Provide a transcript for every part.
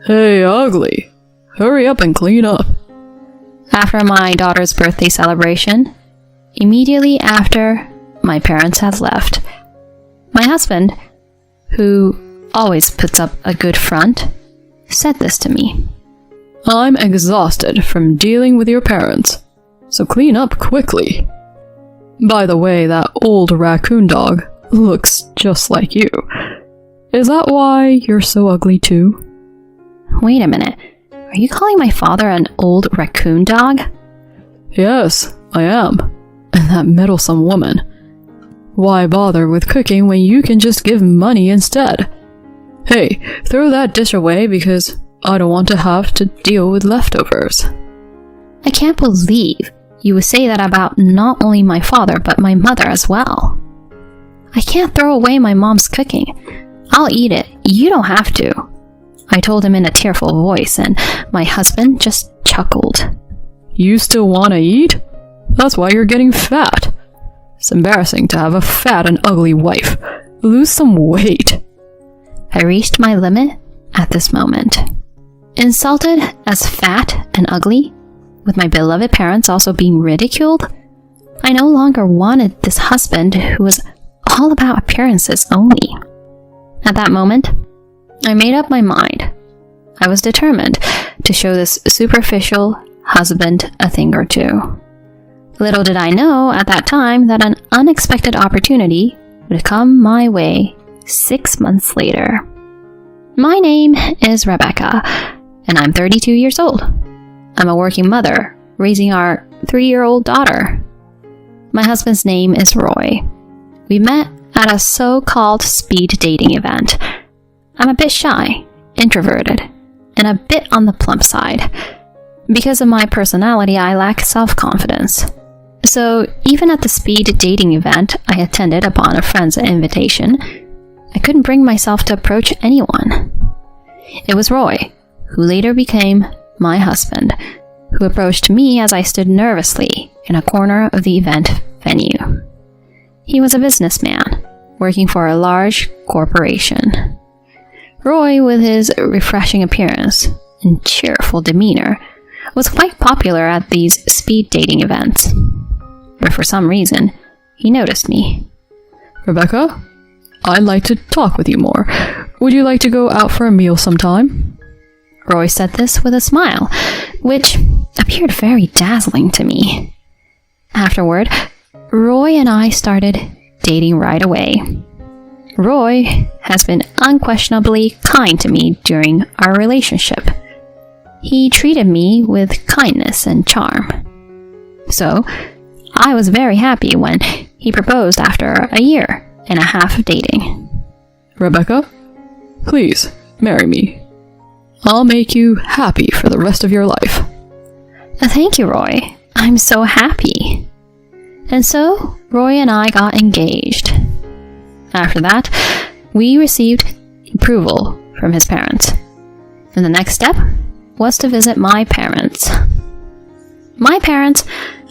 Hey, ugly. Hurry up and clean up. After my daughter's birthday celebration, immediately after my parents had left, my husband, who always puts up a good front, said this to me. I'm exhausted from dealing with your parents, so clean up quickly. By the way, that old raccoon dog looks just like you. Is that why you're so ugly too? Wait a minute. Are you calling my father an old raccoon dog? Yes, I am. And that meddlesome woman. Why bother with cooking when you can just give money instead? Hey, throw that dish away because I don't want to have to deal with leftovers. I can't believe you would say that about not only my father, but my mother as well. I can't throw away my mom's cooking. I'll eat it. You don't have to. I told him in a tearful voice, and my husband just chuckled. You still want to eat? That's why you're getting fat. It's embarrassing to have a fat and ugly wife. Lose some weight. I reached my limit at this moment. Insulted as fat and ugly, with my beloved parents also being ridiculed, I no longer wanted this husband who was all about appearances only. At that moment, I made up my mind. I was determined to show this superficial husband a thing or two. Little did I know at that time that an unexpected opportunity would come my way 6 months later. My name is Rebecca, and I'm 32 years old. I'm a working mother, raising our 3-year-old daughter. My husband's name is Roy. We met at a so-called speed dating event. I'm a bit shy, introverted, and a bit on the plump side. Because of my personality, I lack self-confidence. So even at the speed dating event I attended upon a friend's invitation, I couldn't bring myself to approach anyone. It was Roy, who later became my husband, who approached me as I stood nervously in a corner of the event venue. He was a businessman, working for a large corporation. Roy, with his refreshing appearance and cheerful demeanor, was quite popular at these speed dating events. But for some reason, he noticed me. Rebecca, I'd like to talk with you more. Would you like to go out for a meal sometime? Roy said this with a smile, which appeared very dazzling to me. Afterward, Roy and I started dating right away. Roy has been unquestionably kind to me during our relationship. He treated me with kindness and charm. So, I was very happy when he proposed after a year and a half of dating. Rebecca, please marry me. I'll make you happy for the rest of your life. Thank you, Roy. I'm so happy. And so, Roy and I got engaged. After that, we received approval from his parents. And the next step was to visit my parents. My parents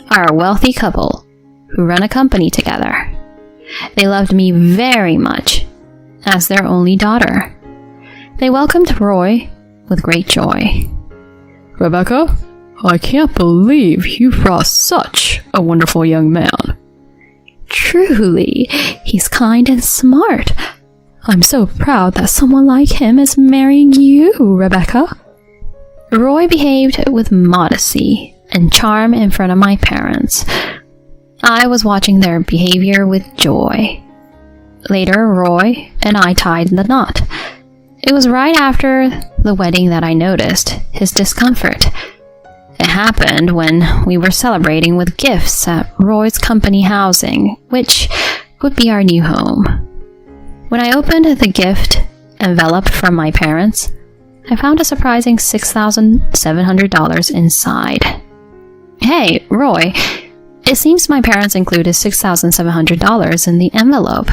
are a wealthy couple who run a company together. They loved me very much as their only daughter. They welcomed Roy with great joy. Rebecca, I can't believe you brought such a wonderful young man. Truly, he's kind and smart. I'm so proud that someone like him is marrying you, Rebecca. Roy behaved with modesty and charm in front of my parents. I was watching their behavior with joy. Later, Roy and I tied the knot. It was right after the wedding that I noticed his discomfort. It happened when we were celebrating with gifts at Roy's company housing, which would be our new home. When I opened the gift envelope from my parents, I found a surprising $6,700 inside. Hey, Roy, it seems my parents included $6,700 in the envelope.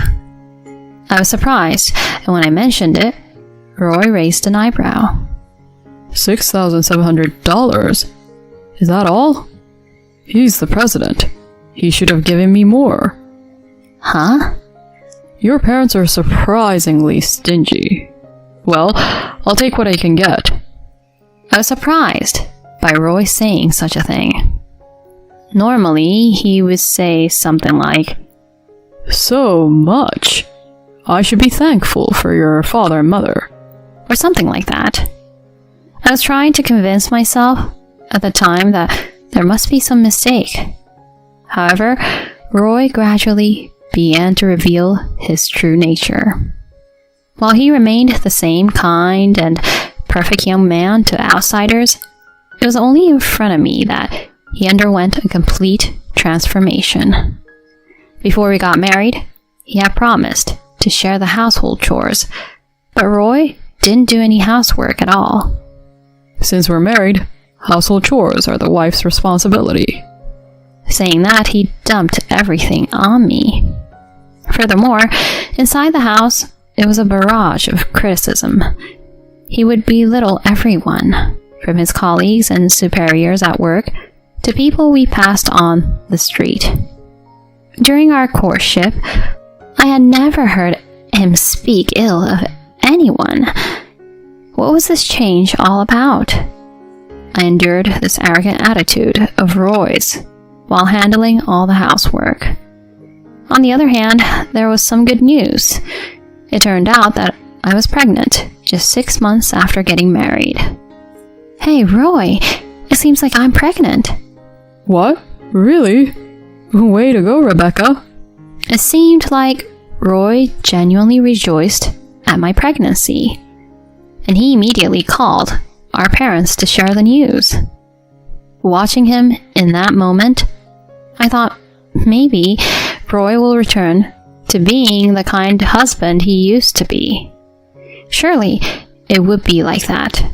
I was surprised, and when I mentioned it, Roy raised an eyebrow. $6,700? Is that all? He's the president. He should have given me more. Huh? Your parents are surprisingly stingy. Well, I'll take what I can get. I was surprised by Roy saying such a thing. Normally, he would say something like, "So much. I should be thankful for your father and mother." or something like that. I was trying to convince myself at the time that there must be some mistake. However, Roy gradually began to reveal his true nature. While he remained the same kind and perfect young man to outsiders, it was only in front of me that he underwent a complete transformation. Before we got married, he had promised to share the household chores, but Roy didn't do any housework at all. "Since we're married, household chores are the wife's responsibility." Saying that, he dumped everything on me. Furthermore, inside the house, it was a barrage of criticism. He would belittle everyone, from his colleagues and superiors at work to people we passed on the street. During our courtship, I had never heard him speak ill of anyone. What was this change all about? I endured this arrogant attitude of Roy's while handling all the housework. On the other hand, there was some good news. It turned out that I was pregnant just 6 months after getting married. "Hey, Roy, it seems like I'm pregnant." "What? Really? Way to go, Rebecca." It seemed like Roy genuinely rejoiced at my pregnancy, and he immediately called our parents to share the news. Watching him in that moment, I thought maybe Roy will return to being the kind husband he used to be. Surely it would be like that.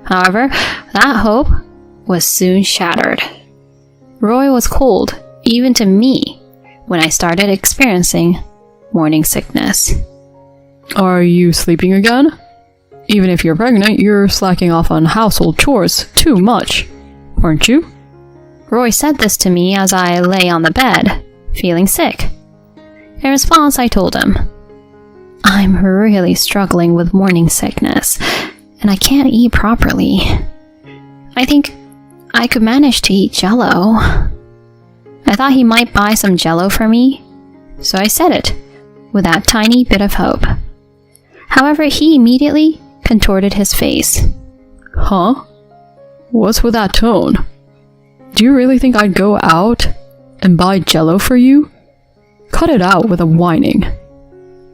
However, that hope was soon shattered. Roy was cold even to me when I started experiencing morning sickness. "Are you sleeping again? Even if you're pregnant, you're slacking off on household chores too much, aren't you?" Roy said this to me as I lay on the bed, feeling sick. In response, I told him, "I'm really struggling with morning sickness, and I can't eat properly. I think I could manage to eat Jell-O." I thought he might buy some Jell-O for me, so I said it with that tiny bit of hope. However, he immediately contorted his face. "Huh? What's with that tone? Do you really think I'd go out and buy Jell-O for you? Cut it out with the whining."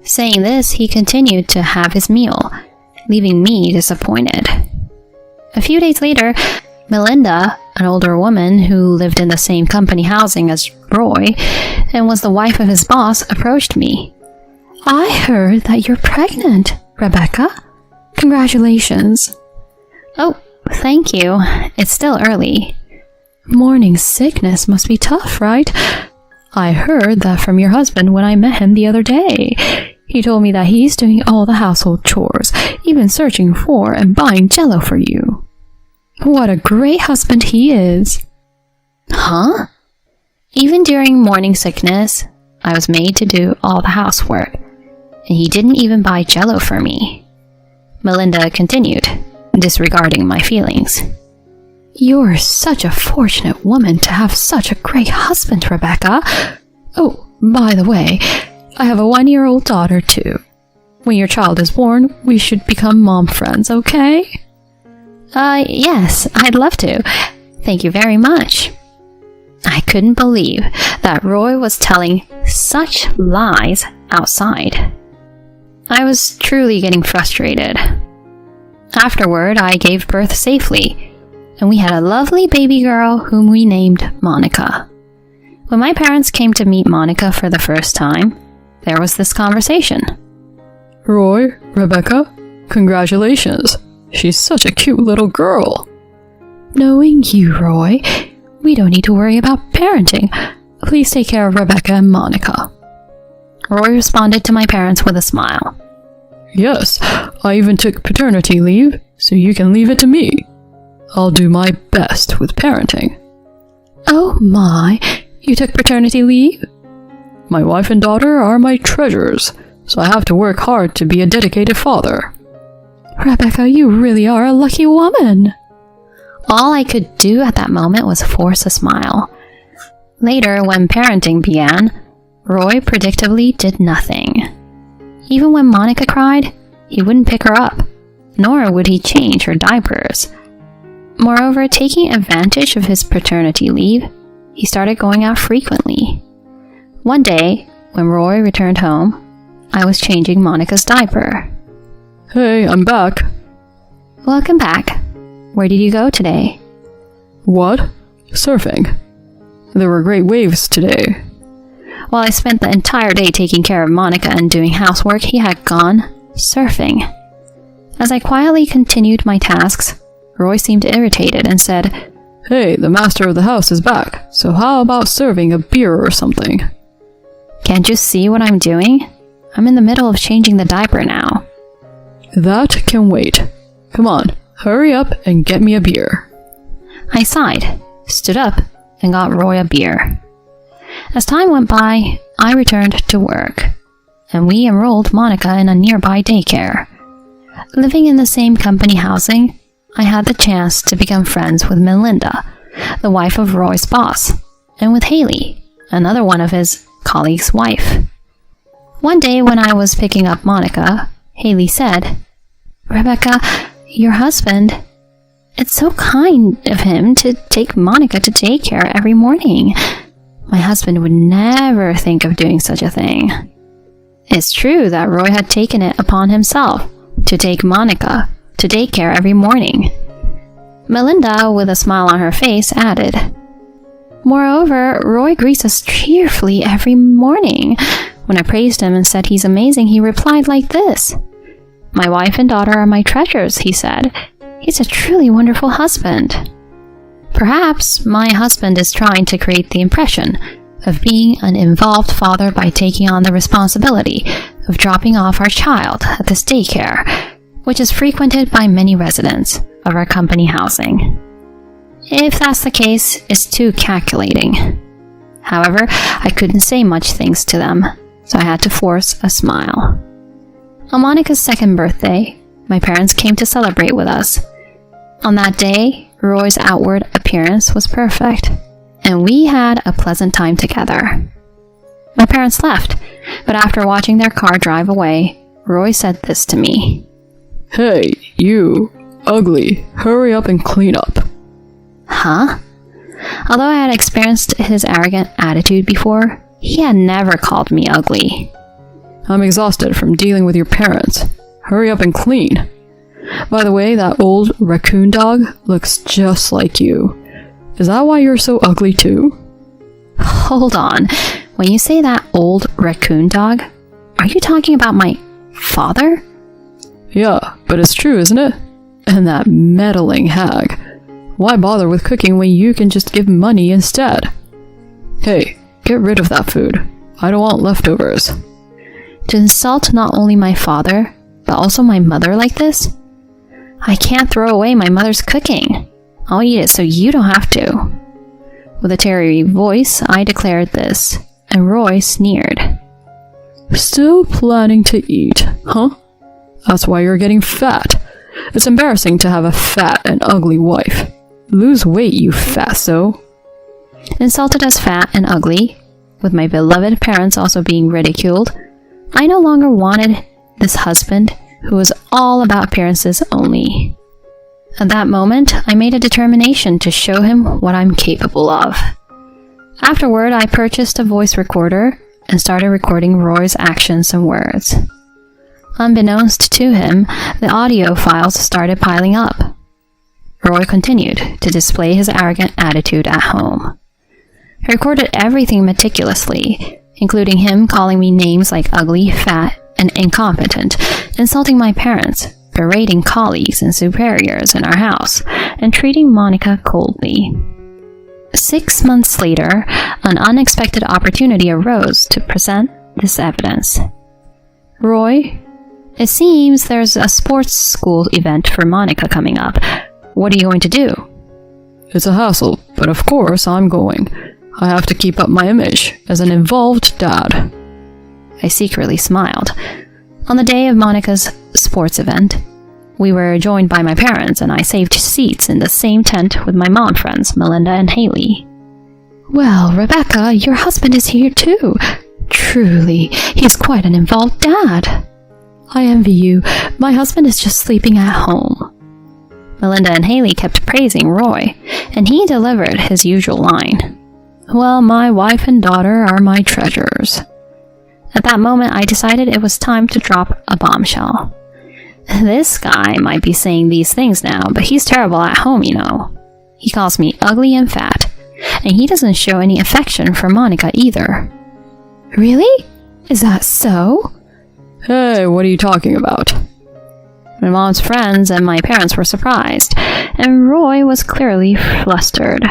Saying this, he continued to have his meal, leaving me disappointed. A few days later, Melinda, an older woman who lived in the same company housing as Roy and was the wife of his boss, approached me. "I heard that you're pregnant, Rebecca. Congratulations." "Oh, thank you. It's still early." "Morning sickness must be tough, right? I heard that from your husband when I met him the other day. He told me that he's doing all the household chores, even searching for and buying Jell-O for you. What a great husband he is." Huh? Even during morning sickness, I was made to do all the housework, and he didn't even buy Jell-O for me. Melinda continued, disregarding my feelings. "You're such a fortunate woman to have such a great husband, Rebecca. Oh, by the way, I have a 1-year-old daughter too. When your child is born, we should become mom friends, okay?" Yes, I'd love to. Thank you very much." I couldn't believe that Roy was telling such lies outside. I was truly getting frustrated. Afterward, I gave birth safely, and we had a lovely baby girl whom we named Monica. When my parents came to meet Monica for the first time, there was this conversation. "Roy, Rebecca, congratulations. She's such a cute little girl." "Knowing you, Roy, we don't need to worry about parenting. Please take care of Rebecca and Monica." Roy responded to my parents with a smile. "Yes, I even took paternity leave, so you can leave it to me. I'll do my best with parenting." "Oh my, you took paternity leave?" "My wife and daughter are my treasures, so I have to work hard to be a dedicated father." Rebecca, you really are a lucky woman. All I could do at that moment was force a smile. Later, when parenting began, Roy predictably did nothing. Even when Monica cried, he wouldn't pick her up, nor would he change her diapers. Moreover, taking advantage of his paternity leave, he started going out frequently. One day, when Roy returned home, I was changing Monica's diaper. Hey, I'm back. Welcome back. Where did you go today? What? Surfing. There were great waves today. While I spent the entire day taking care of Monica and doing housework, he had gone surfing. As I quietly continued my tasks, Roy seemed irritated and said, Hey, the master of the house is back, so how about serving a beer or something? Can't you see what I'm doing? I'm in the middle of changing the diaper now. That can wait. Come on, hurry up and get me a beer. I sighed, stood up, and got Roy a beer. As time went by, I returned to work, and we enrolled Monica in a nearby daycare. Living in the same company housing, I had the chance to become friends with Melinda, the wife of Roy's boss, and with Haley, another one of his colleagues' wife. One day when I was picking up Monica, Haley said, Rebecca, your husband, it's so kind of him to take Monica to daycare every morning. My husband would never think of doing such a thing. It's true that Roy had taken it upon himself to take Monica to daycare every morning. Melinda, with a smile on her face, added, Moreover, Roy greets us cheerfully every morning. When I praised him and said he's amazing, he replied like this. My wife and daughter are my treasures, he said. He's a truly wonderful husband. Perhaps my husband is trying to create the impression of being an involved father by taking on the responsibility of dropping off our child at this daycare, which is frequented by many residents of our company housing. If that's the case, it's too calculating. However, I couldn't say much thanks to them, so I had to force a smile. On Monica's second birthday, my parents came to celebrate with us. On that day, Roy's outward appearance was perfect, and we had a pleasant time together. My parents left, but after watching their car drive away, Roy said this to me. Hey, you, ugly, hurry up and clean up. Huh? Although I had experienced his arrogant attitude before, he had never called me ugly. I'm exhausted from dealing with your parents. Hurry up and clean. By the way, that old raccoon dog looks just like you. Is that why you're so ugly too? Hold on. When you say that old raccoon dog, are you talking about my father? Yeah, but it's true, isn't it? And that meddling hag. Why bother with cooking when you can just give money instead? Hey, get rid of that food. I don't want leftovers. To insult not only my father, but also my mother like this? I can't throw away my mother's cooking. I'll eat it so you don't have to. With a teary voice, I declared this, and Roy sneered. Still planning to eat, huh? That's why you're getting fat. It's embarrassing to have a fat and ugly wife. Lose weight, you fatso. Insulted as fat and ugly, with my beloved parents also being ridiculed, I no longer wanted this husband who was all about appearances only. At that moment, I made a determination to show him what I'm capable of. Afterward, I purchased a voice recorder and started recording Roy's actions and words. Unbeknownst to him, the audio files started piling up. Roy continued to display his arrogant attitude at home. I recorded everything meticulously, including him calling me names like ugly, fat, and incompetent, insulting my parents, berating colleagues and superiors in our house, and treating Monica coldly. 6 months later, an unexpected opportunity arose to present this evidence. Roy, it seems there's a sports school event for Monica coming up. What are you going to do? It's a hassle, but of course I'm going. I have to keep up my image as an involved dad. I secretly smiled. On the day of Monica's sports event, we were joined by my parents, and I saved seats in the same tent with my mom friends, Melinda and Haley. Well, Rebecca, your husband is here too. Truly, he's quite an involved dad. I envy you. My husband is just sleeping at home. Melinda and Haley kept praising Roy, and he delivered his usual line. Well, my wife and daughter are my treasures. At that moment, I decided it was time to drop a bombshell. This guy might be saying these things now, but he's terrible at home, you know. He calls me ugly and fat, and he doesn't show any affection for Monica either. Really? Is that so? Hey, what are you talking about? My mom's friends and my parents were surprised, and Roy was clearly flustered.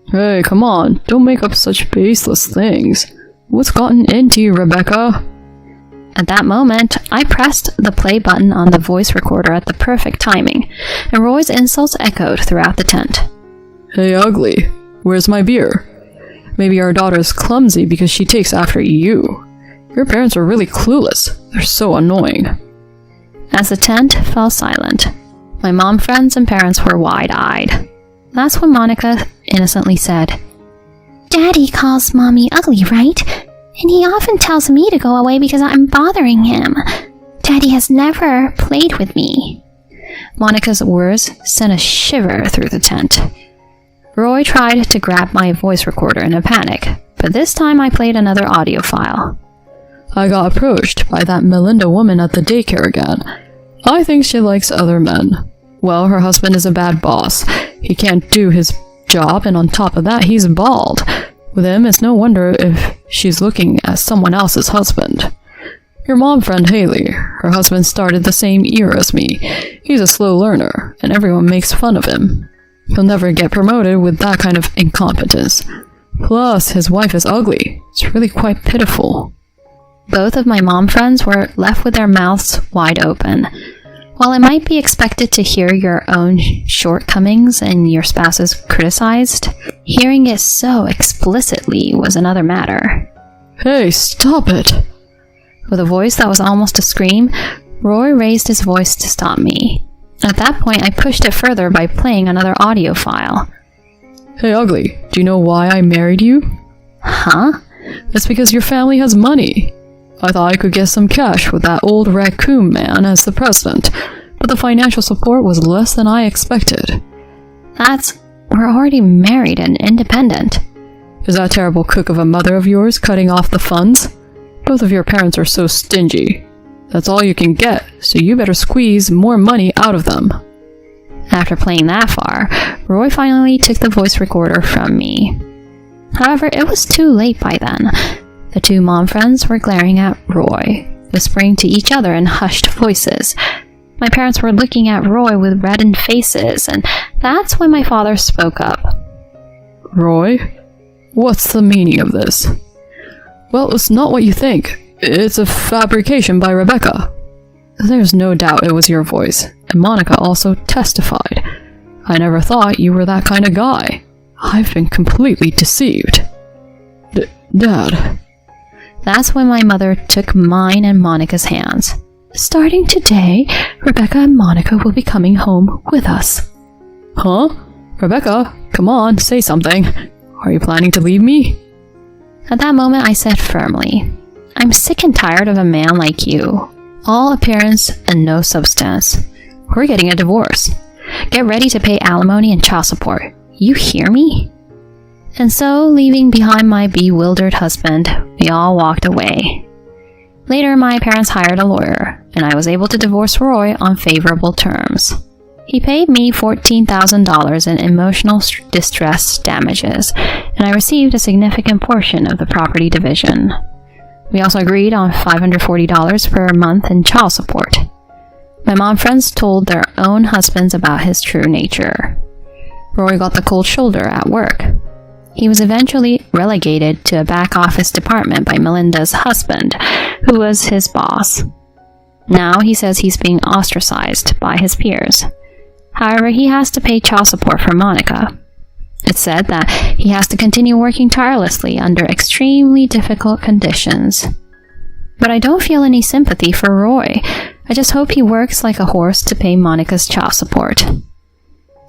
Hey, come on, don't make up such baseless things. What's gotten into you, Rebecca? At that moment, I pressed the play button on the voice recorder at the perfect timing, and Roy's insults echoed throughout the tent. Hey, ugly, where's my beer? Maybe our daughter's clumsy because she takes after you. Your parents are really clueless. They're so annoying. As the tent fell silent, my mom friends and parents were wide-eyed. That's when Monica innocently said, Daddy calls Mommy ugly, right? And he often tells me to go away because I'm bothering him. Daddy has never played with me. Monica's words sent a shiver through the tent. Roy tried to grab my voice recorder in a panic, but this time I played another audio file. I got approached by that Melinda woman at the daycare again. I think she likes other men. Well, her husband is a bad boss. He can't do his job, and on top of that, he's bald. With him, it's no wonder if she's looking at someone else's husband. Your mom friend Haley, her husband started the same year as me. He's a slow learner, and everyone makes fun of him. He'll never get promoted with that kind of incompetence. Plus, his wife is ugly. It's really quite pitiful. Both of my mom friends were left with their mouths wide open. While it might be expected to hear your own shortcomings and your spouse's criticized, hearing it so explicitly was another matter. Hey, stop it! With a voice that was almost a scream, Roy raised his voice to stop me. At that point, I pushed it further by playing another audio file. Hey, ugly, do you know why I married you? Huh? It's because your family has money. I thought I could get some cash with that old raccoon man as the president, but the financial support was less than I expected. We're already married and independent. Is that terrible cook of a mother of yours cutting off the funds? Both of your parents are so stingy. That's all you can get, so you better squeeze more money out of them. After playing that far, Roy finally took the voice recorder from me. However, it was too late by then. The two mom friends were glaring at Roy, whispering to each other in hushed voices. My parents were looking at Roy with reddened faces, and that's when my father spoke up. Roy, what's the meaning of this? Well, it's not what you think. It's a fabrication by Rebecca. There's no doubt it was your voice, and Monica also testified. I never thought you were that kind of guy. I've been completely deceived. Dad. That's when my mother took mine and Monica's hands. Starting today, Rebecca and Monica will be coming home with us. Huh? Rebecca, come on, say something. Are you planning to leave me? At that moment, I said firmly, I'm sick and tired of a man like you. All appearance and no substance. We're getting a divorce. Get ready to pay alimony and child support. You hear me? And so, leaving behind my bewildered husband, we all walked away. Later, my parents hired a lawyer, and I was able to divorce Roy on favorable terms. He paid me $14,000 in emotional distress damages, and I received a significant portion of the property division. We also agreed on $540 per month in child support. My mom friends told their own husbands about his true nature. Roy got the cold shoulder at work. He was eventually relegated to a back office department by Melinda's husband, who was his boss. Now he says he's being ostracized by his peers. However, he has to pay child support for Monica. It's said that he has to continue working tirelessly under extremely difficult conditions. But I don't feel any sympathy for Roy. I just hope he works like a horse to pay Monica's child support.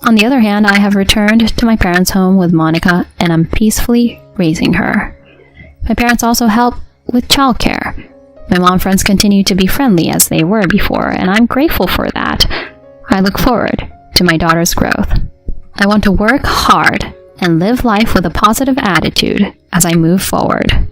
On the other hand, I have returned to my parents' home with Monica and I'm peacefully raising her. My parents also help with childcare. My mom friends continue to be friendly as they were before, and I'm grateful for that. I look forward to my daughter's growth. I want to work hard and live life with a positive attitude as I move forward.